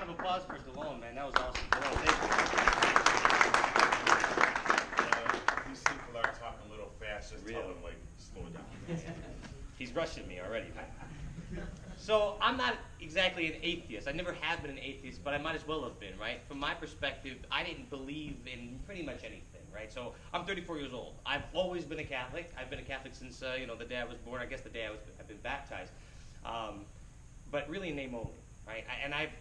of applause for DeLone, man. That was awesome. DeLone, thank These people are talking a little fast. Just tell them, like, slow down. you. He's rushing me already, man. So I'm not exactly an atheist. I never have been an atheist, but I might as well have been, right? From my perspective, I didn't believe in pretty much anything, right? So I'm 34 years old. I've always been a Catholic. I've been a Catholic since, the day I was born. I guess the day I've been baptized. But really in name only, right?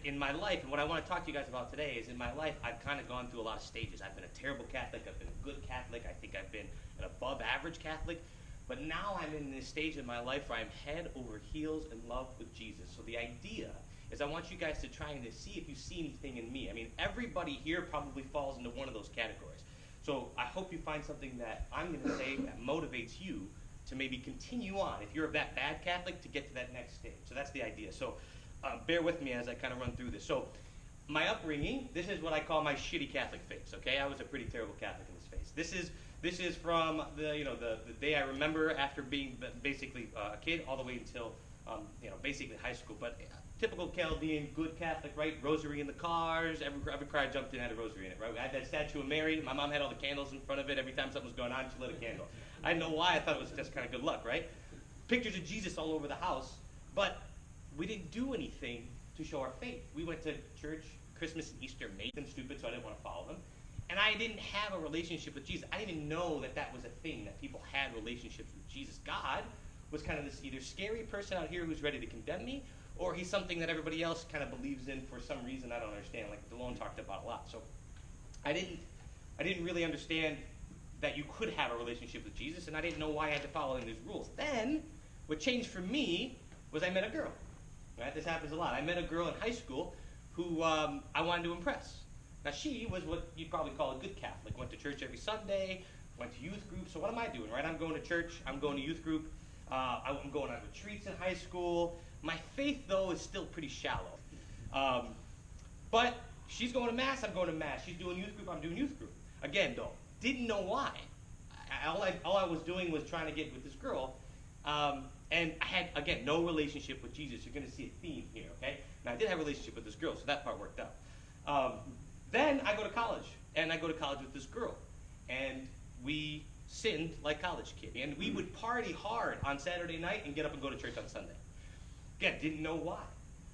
In my life, and what I want to talk to you guys about today is in my life, I've kind of gone through a lot of stages. I've been a terrible Catholic. I've been a good Catholic. I think I've been an above average Catholic. But now I'm in this stage in my life where I'm head over heels in love with Jesus. So the idea is I want you guys to try and see if you see anything in me. I mean, everybody here probably falls into one of those categories. So I hope you find something that I'm going to say that motivates you to maybe continue on, if you're that bad Catholic, to get to that next stage. So that's the idea. So bear with me as I kind of run through this. So my upbringing, this is what I call my shitty Catholic phase, okay? I was a pretty terrible Catholic in this phase. This is from the day I remember after being basically a kid all the way until basically high school. But typical Chaldean, good Catholic, right? Rosary in the cars. Every car I jumped in had a rosary in it, right? I had that statue of Mary. My mom had all the candles in front of it. Every time something was going on, she lit a candle. I didn't know why. I thought it was just kind of good luck, right? Pictures of Jesus all over the house. But we didn't do anything to show our faith. We went to church Christmas and Easter, made them stupid, so I didn't want to follow them. And I didn't have a relationship with Jesus. I didn't even know that that was a thing, that people had relationships with Jesus. God was kind of this either scary person out here who's ready to condemn me, or he's something that everybody else kind of believes in for some reason I don't understand, like DeLone talked about a lot. So I didn't really understand that you could have a relationship with Jesus, and I didn't know why I had to follow in his rules. Then, what changed for me was I met a girl. Right? This happens a lot. I met a girl in high school who I wanted to impress. Now, she was what you'd probably call a good Catholic. Went to church every Sunday, went to youth group. So what am I doing, right? I'm going to church. I'm going to youth group. I'm going on retreats in high school. My faith, though, is still pretty shallow. But she's going to Mass. I'm going to Mass. She's doing youth group. I'm doing youth group. Again, though, didn't know why. All I was doing was trying to get with this girl. And I had, again, no relationship with Jesus. You're going to see a theme here, okay? Now, I did have a relationship with this girl, so that part worked out. Then I go to college, and I go to college with this girl. And we sinned like college kids. And we would party hard on Saturday night and get up and go to church on Sunday. Again, didn't know why.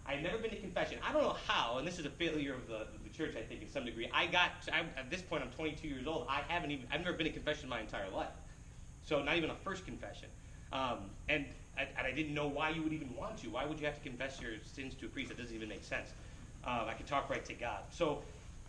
I had never been to confession. I don't know how, and this is a failure of the church, I think, in some degree. At this point, I'm 22 years old. I've never been to confession my entire life. So not even a first confession. And I didn't know why you would even want to. Why would you have to confess your sins to a priest? That doesn't even make sense. I could talk right to God. So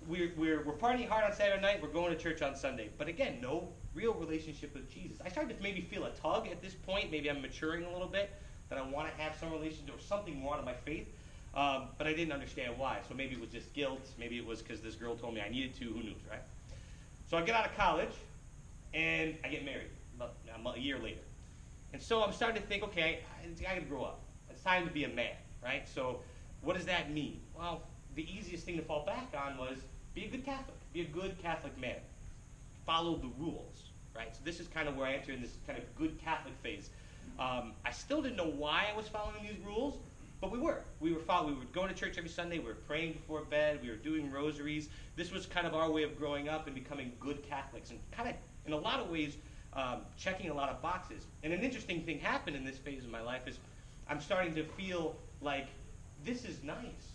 we're partying hard on Saturday night. We're going to church on Sunday. But again, no real relationship with Jesus. I started to maybe feel a tug at this point. Maybe I'm maturing a little bit, that I want to have some relationship or something more out of my faith. But I didn't understand why. So maybe it was just guilt. Maybe it was because this girl told me I needed to. Who knows, right? So I get out of college, and I get married about a year later. And so I'm starting to think, okay, I got to grow up. It's time to be a man, right? So what does that mean? Well, the easiest thing to fall back on was be a good Catholic. Be a good Catholic man. Follow the rules, right? So this is kind of where I enter in this kind of good Catholic phase. I still didn't know why I was following these rules, but we were. We were going to church every Sunday. We were praying before bed. We were doing rosaries. This was kind of our way of growing up and becoming good Catholics, and kind of, in a lot of ways, checking a lot of boxes. And an interesting thing happened in this phase of my life is I'm starting to feel like this is nice.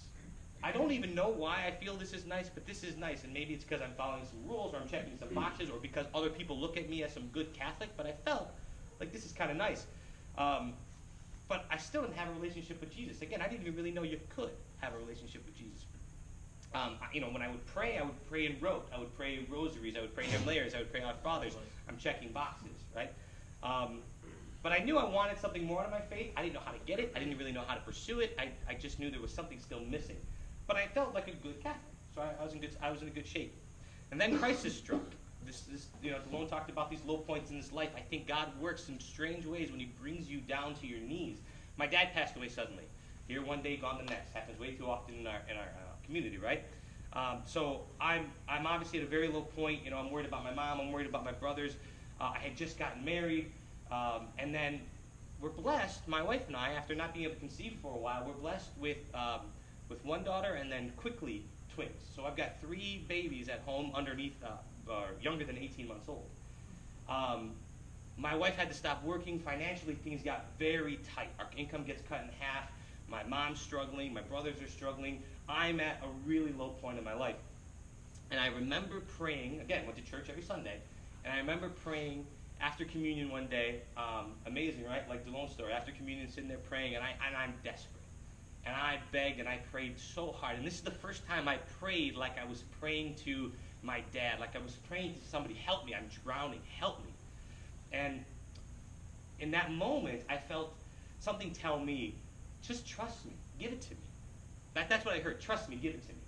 I don't even know why I feel this is nice, but this is nice. And maybe it's because I'm following some rules, or I'm checking some boxes, or because other people look at me as some good Catholic, but I felt like this is kind of nice. But I still didn't have a relationship with Jesus. Again, I didn't even really know you could have a relationship with Jesus. When I would pray in rote. I would pray rosaries. I would pray Himlayers. I would pray Our Fathers. I'm checking boxes, right? But I knew I wanted something more out of my faith. I didn't know how to get it. I didn't really know how to pursue it. I just knew there was something still missing. But I felt like a good Catholic, so I was in a good shape. And then crisis struck. DeLone talked about these low points in this life. I think God works in strange ways when He brings you down to your knees. My dad passed away suddenly. Here one day, gone the next. Happens way too often in our community, right? So I'm obviously at a very low point. I'm worried about my mom. I'm worried about my brothers. I had just gotten married, and then we're blessed. My wife and I, after not being able to conceive for a while, we're blessed with with one daughter and then quickly twins. So I've got 3 babies at home underneath, younger than 18 months old. My wife had to stop working. Financially, things got very tight. Our income gets cut in half. My mom's struggling. My brothers are struggling. I'm at a really low point in my life. And I remember praying, again, went to church every Sunday, and I remember praying after communion one day, amazing, right? Like the Lone story, after communion, sitting there praying, and I'm desperate. And I begged and I prayed so hard. And this is the first time I prayed like I was praying to my dad, like I was praying to somebody, help me, I'm drowning, help me. And in that moment, I felt something tell me, just trust me, give it to me. That's what I heard, trust me, give it to me.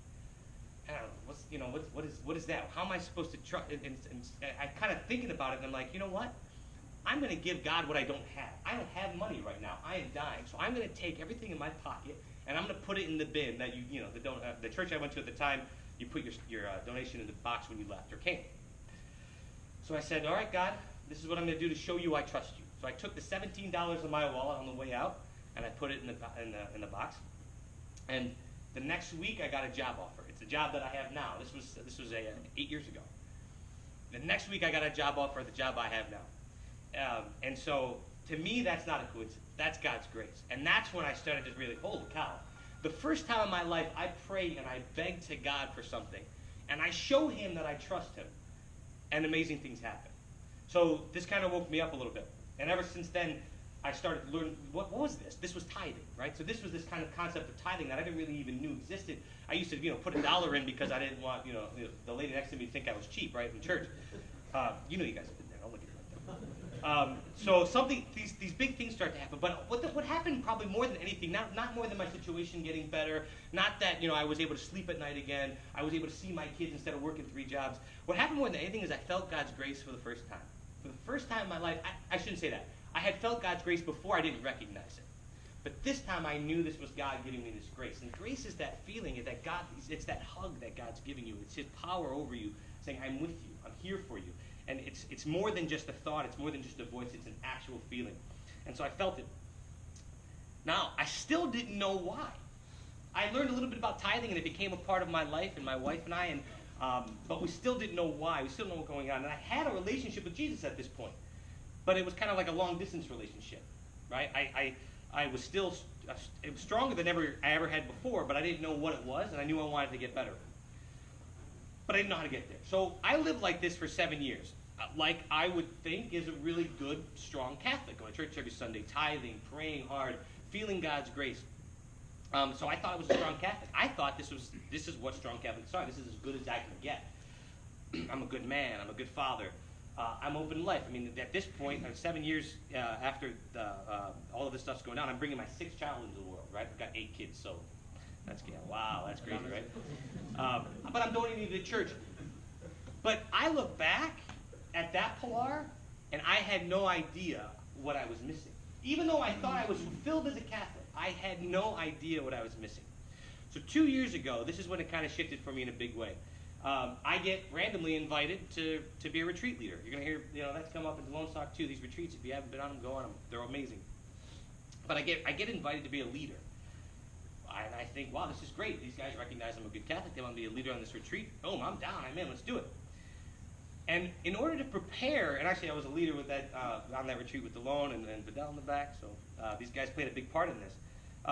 And I don't know, what is that? How am I supposed to trust? And I kind of thinking about it, and I'm like, you know what? I'm going to give God what I don't have. I don't have money right now. I am dying. So I'm going to take everything in my pocket, and I'm going to put it in the bin that the church I went to at the time, you put your donation in the box when you left or came. So I said, all right, God, this is what I'm going to do to show you I trust you. So I took the $17 of my wallet on the way out, and I put it in the box. And the next week, I got a job offer. It's a job that I have now. This was 8 years ago. The next week, I got a job offer at the job I have now. And so, to me, that's not a coincidence. That's God's grace. And that's when I started to really, holy cow. The first time in my life, I prayed and I begged to God for something. And I show him that I trust him. And amazing things happen. So this kind of woke me up a little bit. And ever since then, I started to learn, what was this? This was tithing, right? So this was this kind of concept of tithing that I didn't really even knew existed. I used to, put $1 in because I didn't want, the lady next to me to think I was cheap, right, in church. You guys have been there. Don't look at me like that. So these big things start to happen. But what happened probably more than anything, not more than my situation getting better, not that, I was able to sleep at night again, I was able to see my kids instead of working 3 jobs. What happened more than anything is I felt God's grace for the first time. For the first time in my life, I shouldn't say that. I had felt God's grace before, I didn't recognize it. But this time I knew this was God giving me this grace. And grace is that feeling, that God, it's that hug that God's giving you. It's his power over you, saying, I'm with you, I'm here for you. And it's more than just a thought, it's more than just a voice, it's an actual feeling. And so I felt it. Now, I still didn't know why. I learned a little bit about tithing, and it became a part of my life, and my wife and I, but we still didn't know why. We still didn't know what was going on. And I had a relationship with Jesus at this point. But it was kind of like a long-distance relationship, right? I was still, it was stronger than I ever had before, but I didn't know what it was, and I knew I wanted to get better. But I didn't know how to get there. So I lived like this for 7 years, like I would think is a really good, strong Catholic. Going to church every Sunday, tithing, praying hard, feeling God's grace. So I thought I was a strong Catholic. I thought this is what strong Catholics are. This is as good as I can get. I'm a good man. I'm a good father. I'm open to life. I mean, at this point, 7 years after all of this stuff's going on, I'm bringing my 6th child into the world, right? I've got 8 kids, so that's crazy, right? But I'm donating to the church. But I look back at that Pilar, and I had no idea what I was missing. Even though I thought I was fulfilled as a Catholic, I had no idea what I was missing. So 2 years ago, this is when it kind of shifted for me in a big way. I get randomly invited to be a retreat leader. You're going to hear, that's come up in Lone Star too. These retreats, if you haven't been on them, go on them. They're amazing. But I get invited to be a leader. And I think, wow, this is great. These guys recognize I'm a good Catholic. They want to be a leader on this retreat. Boom, I'm down. I'm in. Let's do it. And in order to prepare, and actually I was a leader with that on that retreat with DeLone and Vidal in the back, so these guys played a big part in this.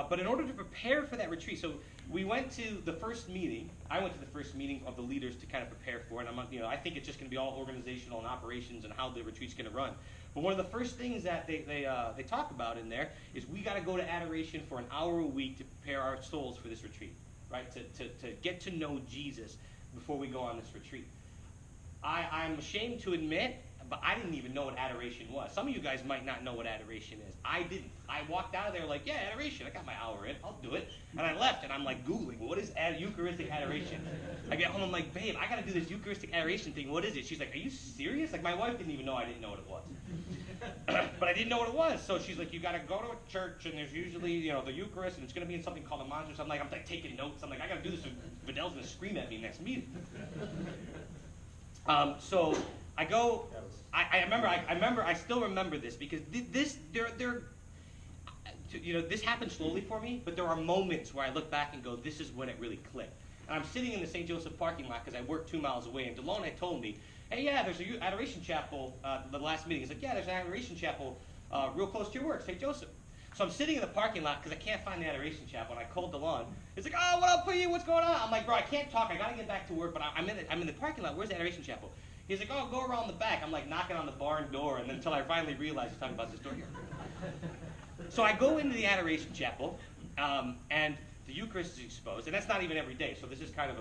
But in order to prepare for that retreat, so we went to the first meeting. I went to the first meeting of the leaders to kind of prepare for it. And I think it's just going to be all organizational and operations and how the retreat's going to run. But one of the first things that they talk about in there is we got to go to adoration for an hour a week to prepare our souls for this retreat, right? To get to know Jesus before we go on this retreat. I'm ashamed to admit, but I didn't even know what adoration was. Some of you guys might not know what adoration is. I didn't. I walked out of there like, yeah, adoration. I got my hour in. I'll do it. And I left, and I'm like Googling, what is Eucharistic adoration? I get home, I'm like, babe, I got to do this Eucharistic adoration thing. What is it? She's like, are you serious? Like, my wife didn't even know I didn't know what it was. But I didn't know what it was. So she's like, you got to go to a church, and there's usually, the Eucharist, and it's going to be in something called a monster. So I'm like taking notes. I'm like, I got to do this, or Vidal's going to scream at me next meeting. So I go. I still remember this because this happened slowly for me, but there are moments where I look back and go, this is when it really clicked. And I'm sitting in the St. Joseph parking lot because I work 2 miles away, and DeLone had told me, hey, yeah, there's an adoration chapel, the last meeting. He's like, yeah, there's an adoration chapel real close to your work, St. Joseph. So I'm sitting in the parking lot because I can't find the adoration chapel, and I called DeLone. He's like, oh, what up for you? What's going on? I'm like, bro, I can't talk. I got to get back to work, but I'm in the parking lot. Where's the adoration chapel? He's like, oh, go around the back. I'm like knocking on the barn door, and then until I finally realize he's talking about this door here. So I go into the adoration chapel, and the Eucharist is exposed, and that's not even every day. So this is kind of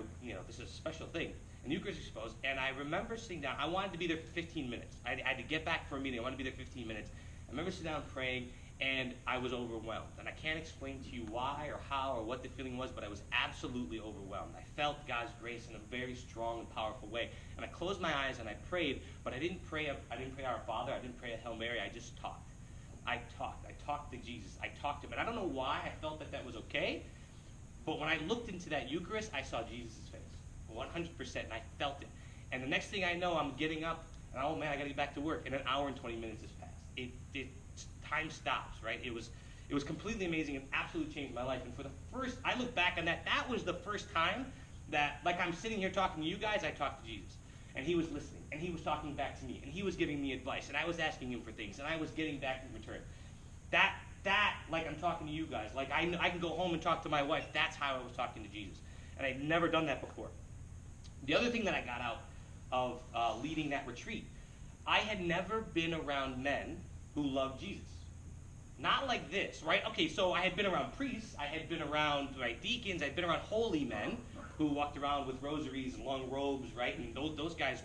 this is a special thing. And the Eucharist is exposed, and I remember sitting down. I wanted to be there for 15 minutes. I had to get back for a meeting. I wanted to be there 15 minutes. I remember sitting down praying, and I was overwhelmed. And I can't explain to you why or how or what the feeling was, but I was absolutely overwhelmed. I felt God's grace in a very strong and powerful way. And I closed my eyes and I prayed, but I didn't pray Our Father. I didn't pray a Hail Mary. I just talked. I talked to Jesus. I talked to him. And I don't know why I felt that was okay, but when I looked into that Eucharist, I saw Jesus' face, 100%, and I felt it. And the next thing I know, I'm getting up, and oh man, I got to get back to work. And an hour and 20 minutes has passed. Time stops, right? It was completely amazing and absolutely changed my life. And for the first, I look back on that was the first time that, like I'm sitting here talking to you guys, I talked to Jesus. And he was listening, and he was talking back to me, and he was giving me advice, and I was asking him for things, and I was getting back in return. That, like I'm talking to you guys, like I can go home and talk to my wife, that's how I was talking to Jesus. And I'd never done that before. The other thing that I got out of leading that retreat, I had never been around men who loved Jesus. Not like this, right? Okay, so I had been around priests, I had been around deacons, I'd been around holy men who walked around with rosaries and long robes, right? And those guys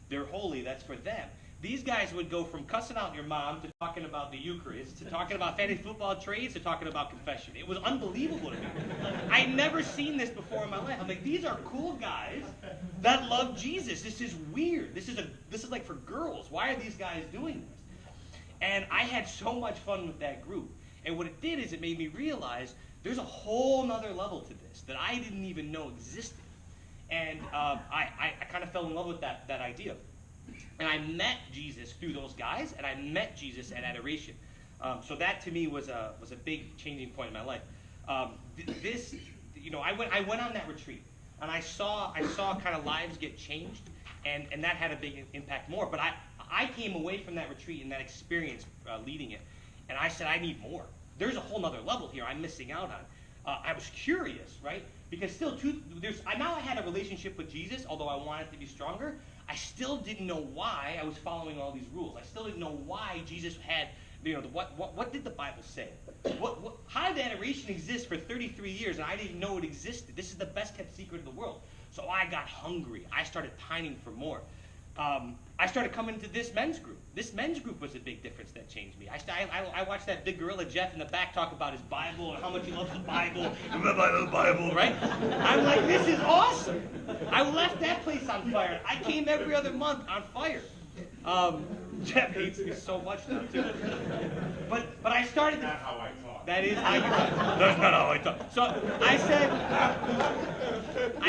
they're holy, that's for them. These guys would go from cussing out your mom to talking about the Eucharist, to talking about fantasy football trades, to talking about confession. It was unbelievable to me. I'd never seen this before in my life. I'm like, these are cool guys that love Jesus. This is weird. This is like for girls. Why are these guys doing this? And I had so much fun with that group. And what it did is it made me realize there's a whole nother level to this that I didn't even know existed. And I kind of fell in love with that idea. And I met Jesus through those guys, and I met Jesus at adoration. So that to me was a big changing point in my life. I went on that retreat, and I saw kind of lives get changed, and that had a big impact more. But I came away from that retreat and that experience leading it, and I said, I need more. There's a whole nother level here I'm missing out on. I was curious, right? Because still, now I had a relationship with Jesus, although I wanted to be stronger. I still didn't know why I was following all these rules. I still didn't know why Jesus had, what did the Bible say? How did adoration exist for 33 years and I didn't know it existed? This is the best kept secret in the world. So I got hungry. I started pining for more. I started coming to this men's group. This men's group was a big difference that changed me. I watched that big gorilla Jeff in the back talk about his Bible and how much he loves the Bible, the Bible, right? I'm like, this is awesome. I left that place on fire. I came every other month on fire. Jeff hates me so much now too. But I started. That's not how I talk. That is how you talk. That's not how I talk. So I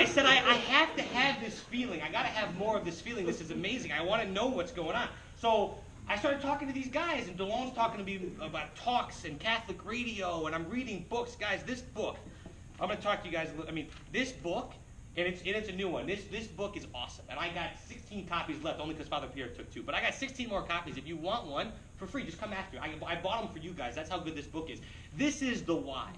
said I have to have this feeling. I got to have more of this feeling. This is amazing. I want to know what's going on. So I started talking to these guys, and DeLone's talking to me about talks and Catholic radio, and I'm reading books. Guys, this book, I'm going to talk to you guys. This book, and it's a new one. This book is awesome, and I got 16 copies left, only because Father Pierre took 2. But I got 16 more copies. If you want one, for free, just come after me. I bought them for you guys. That's how good this book is. This is the why.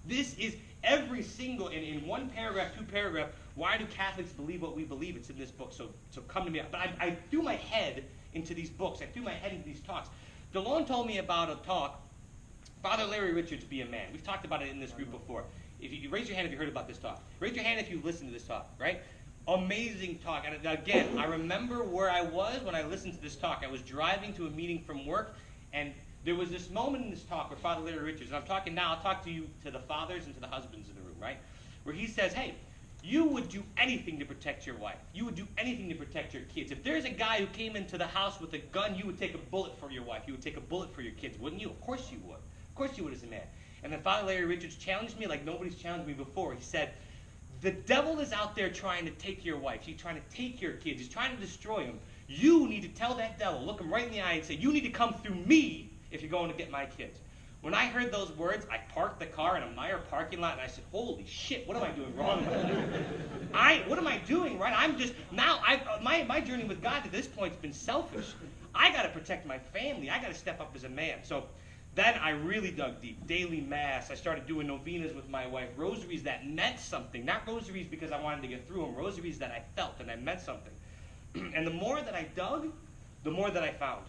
This is every single, in 1 paragraph, 2 paragraph, why do Catholics believe what we believe? It's in this book, so come to me. But I threw my head into these books. I threw my head into these talks. DeLone told me about a talk, Father Larry Richards, Be a Man. We've talked about it in this group before. If you raise your hand if you heard about this talk. Raise your hand if you've listened to this talk, right? Amazing talk. And again, I remember where I was when I listened to this talk. I was driving to a meeting from work, and there was this moment in this talk where Father Larry Richards, and I'm talking now, I'll talk to you, to the fathers and to the husbands in the room, right? Where he says, hey, you would do anything to protect your wife. You would do anything to protect your kids. If there's a guy who came into the house with a gun, you would take a bullet for your wife. You would take a bullet for your kids, wouldn't you? Of course you would. Of course you would as a man. And then Father Larry Richards challenged me like nobody's challenged me before. He said, the devil is out there trying to take your wife. He's trying to take your kids. He's trying to destroy them. You need to tell that devil, look him right in the eye and say, you need to come through me if you're going to get my kids. When I heard those words, I parked the car in a Meijer parking lot, and I said, holy shit, what am I doing wrong in my life? What am I doing, right? I'm just, now, my journey with God to this point has been selfish. I got to protect my family. I got to step up as a man. So then I really dug deep. Daily Mass. I started doing novenas with my wife. Rosaries that meant something. Not rosaries because I wanted to get through them. Rosaries that I felt and that meant something. And the more that I dug, the more that I found.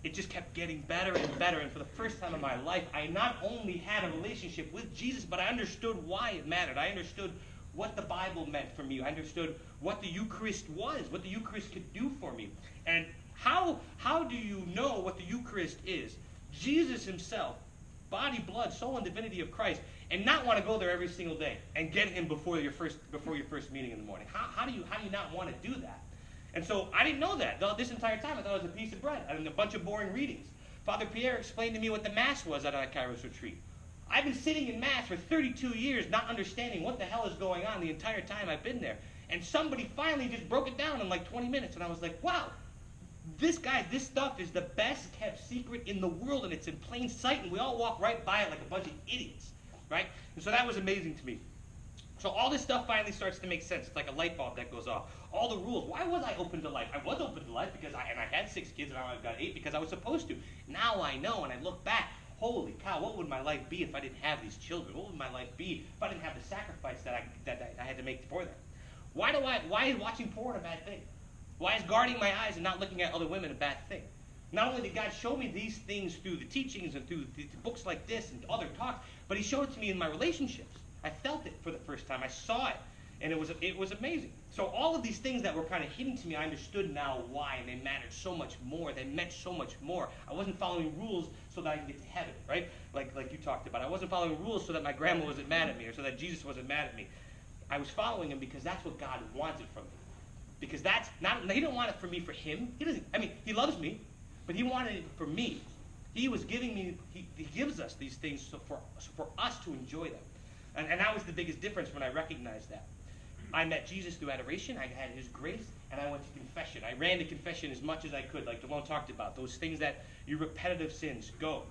It just kept getting better and better. And for the first time in my life, I not only had a relationship with Jesus, but I understood why it mattered. I understood what the Bible meant for me. I understood what the Eucharist was, what the Eucharist could do for me. And how do you know what the Eucharist is? Jesus himself, body, blood, soul, and divinity of Christ, and not want to go there every single day and get him before your first meeting in the morning. How do you not want to do that? And so I didn't know that. This entire time I thought it was a piece of bread and a bunch of boring readings. Father Pierre explained to me what the Mass was at our Kairos retreat. I've been sitting in Mass for 32 years not understanding what the hell is going on the entire time I've been there. And somebody finally just broke it down in like 20 minutes. And I was like, wow, this stuff is the best kept secret in the world, and it's in plain sight, and we all walk right by it like a bunch of idiots, right? And so that was amazing to me. So all this stuff finally starts to make sense. It's like a light bulb that goes off. All the rules. Why was I open to life? I was open to life because I had 6 kids, and now I've got 8 because I was supposed to. Now I know, and I look back, holy cow, what would my life be if I didn't have these children? What would my life be if I didn't have the sacrifice that I had to make for them? Why is watching porn a bad thing? Why is guarding my eyes and not looking at other women a bad thing? Not only did God show me these things through the teachings and through the books like this and other talks, but he showed it to me in my relationships. I felt it for the first time. I saw it, and it was amazing. So all of these things that were kind of hidden to me, I understood now why, and they mattered so much more. They meant so much more. I wasn't following rules so that I could get to heaven, right? Like you talked about. I wasn't following rules so that my grandma wasn't mad at me or so that Jesus wasn't mad at me. I was following him because that's what God wanted from me. Because that's not, he didn't want it for me for him. He doesn't, he loves me, but he wanted it for me. He was giving me, he gives us these things for us to enjoy them. And that was the biggest difference when I recognized that. I met Jesus through adoration. I had his grace, and I went to confession. I ran to confession as much as I could, like Delon talked about. Those things that, your repetitive sins, go.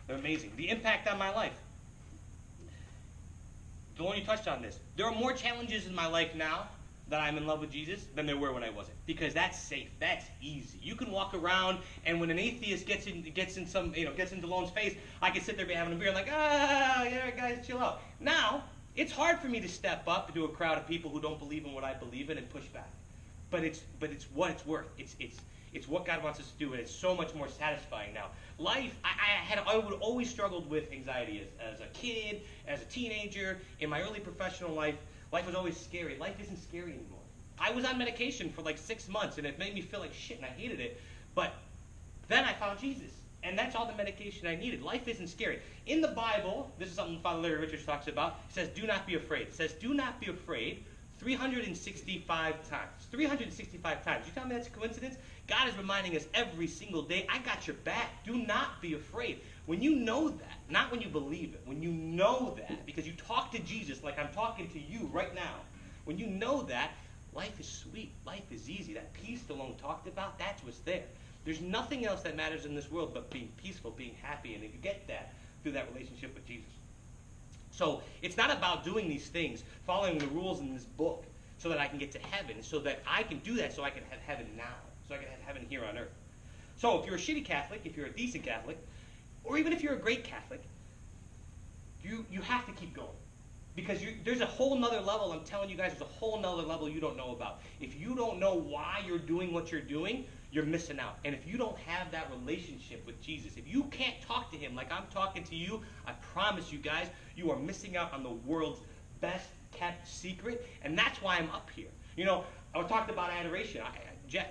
They're amazing. The impact on my life. Delon, you touched on this. There are more challenges in my life now that I'm in love with Jesus than there were when I wasn't. Because that's safe. That's easy. You can walk around, and when an atheist gets in Delon's face, I can sit there be having a beer and like, yeah, guys, chill out. Now, it's hard for me to step up to a crowd of people who don't believe in what I believe in and push back. But it's what it's worth. It's what God wants us to do, and it's so much more satisfying now. Life, I would always struggled with anxiety as a kid, as a teenager, in my early professional life. Life was always scary. Life isn't scary anymore. I was on medication for like 6 months, and it made me feel like shit, and I hated it. But then I found Jesus, and that's all the medication I needed. Life isn't scary. In the Bible, this is something Father Larry Richards talks about. It says, do not be afraid. It says, do not be afraid 365 times. 365 times. You tell me that's a coincidence? God is reminding us every single day, I got your back. Do not be afraid. When you know that, not when you believe it, when you know that, because you talk to Jesus like I'm talking to you right now, when you know that, life is sweet, life is easy. That peace Delon talked about, that's what's there. There's nothing else that matters in this world but being peaceful, being happy, and you get that through that relationship with Jesus. So it's not about doing these things, following the rules in this book, so that I can get to heaven, so that I can do that so I can have heaven now, so I can have heaven here on earth. So if you're a shitty Catholic, if you're a decent Catholic, or even if you're a great Catholic, you have to keep going. Because there's a whole nother level, I'm telling you guys, there's a whole nother level you don't know about. If you don't know why you're doing what you're doing, you're missing out. And if you don't have that relationship with Jesus, if you can't talk to him like I'm talking to you, I promise you guys, you are missing out on the world's best kept secret. And that's why I'm up here. You know, I talked about adoration.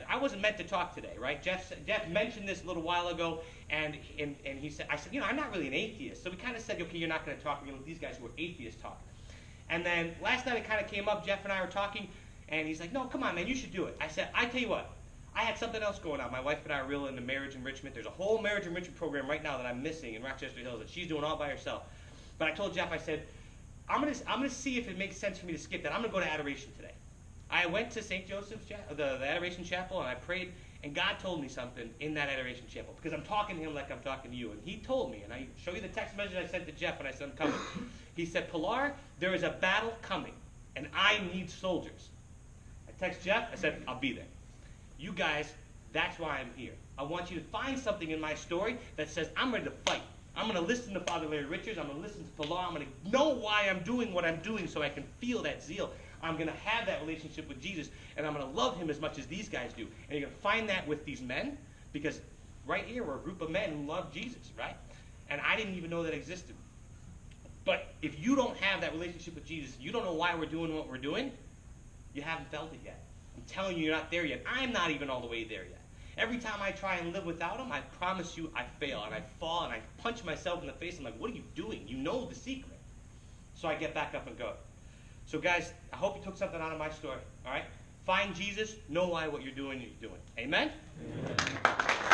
I wasn't meant to talk today, right? Jeff mentioned this a little while ago, and he said, I said, I'm not really an atheist. So we kind of said, okay, you're not going to talk. We're going to let these guys who are atheists talk. And then last night it kind of came up, Jeff and I were talking, and he's like, no, come on, man, you should do it. I said, I tell you what, I had something else going on. My wife and I are real into marriage enrichment. There's a whole marriage enrichment program right now that I'm missing in Rochester Hills that she's doing all by herself. But I told Jeff, I said, I'm gonna see if it makes sense for me to skip that. I'm going to go to adoration today. I went to St. Joseph's, the Adoration Chapel, and I prayed, And God told me something in that adoration chapel, because I'm talking to him like I'm talking to you. And he told me, and I show you the text message I sent to Jeff when I said I'm coming. He said, Pilar, there is a battle coming, and I need soldiers. I text Jeff, I said, I'll be there. You guys, that's why I'm here. I want you to find something in my story that says I'm ready to fight. I'm going to listen to Father Larry Richards. I'm going to listen to Pilar. I'm going to know why I'm doing what I'm doing so I can feel that zeal. I'm going to have that relationship with Jesus, and I'm going to love him as much as these guys do. And you're going to find that with these men, because right here we're a group of men who love Jesus, right? And I didn't even know that existed. But if you don't have that relationship with Jesus, you don't know why we're doing what we're doing, you haven't felt it yet. I'm telling you, you're not there yet. I'm not even all the way there yet. Every time I try and live without him, I promise you I fail, and I fall, and I punch myself in the face. I'm like, what are you doing? You know the secret. So I get back up and go. So guys, I hope you took something out of my story, all right? Find Jesus, know why what you're doing, Amen? Amen.